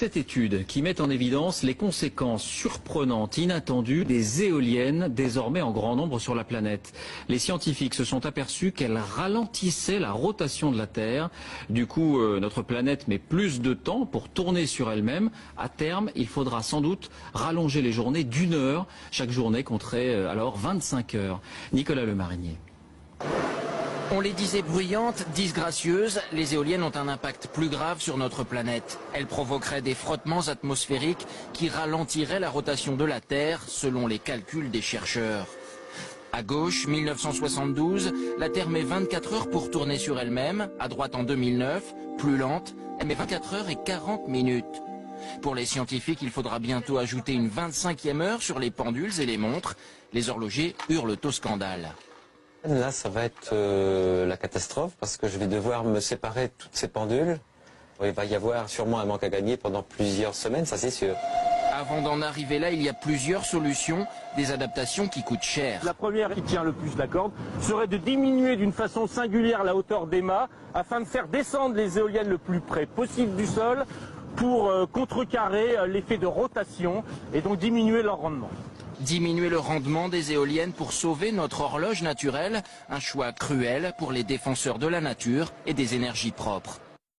cette étude qui met en évidence les conséquences surprenantes, inattendues des éoliennes désormais en grand nombre sur la planète. Les scientifiques se sont aperçus qu'elles ralentissaient la rotation de la Terre. Du coup, notre planète met plus de temps pour tourner sur elle-même. À terme, il faudra sans doute rallonger les journées d'1 heure. Chaque journée compterait alors 25 heures. Nicolas Lemarinier. On les disait bruyantes, disgracieuses, les éoliennes ont un impact plus grave sur notre planète. Elles provoqueraient des frottements atmosphériques qui ralentiraient la rotation de la Terre, selon les calculs des chercheurs. À gauche, 1972, la Terre met 24 heures pour tourner sur elle-même. À droite, en 2009, plus lente, elle met 24 heures et 40 minutes. Pour les scientifiques, il faudra bientôt ajouter une 25e heure sur les pendules et les montres. Les horlogers hurlent au scandale. Là, ça va être la catastrophe parce que je vais devoir me séparer de toutes ces pendules. Il va y avoir sûrement un manque à gagner pendant plusieurs semaines, ça c'est sûr. Avant d'en arriver là, il y a plusieurs solutions, des adaptations qui coûtent cher. La première qui tient le plus la corde serait de diminuer d'une façon singulière la hauteur des mâts afin de faire descendre les éoliennes le plus près possible du sol pour contrecarrer l'effet de rotation et donc diminuer leur rendement. Diminuer le rendement des éoliennes pour sauver notre horloge naturelle, un choix cruel pour les défenseurs de la nature et des énergies propres.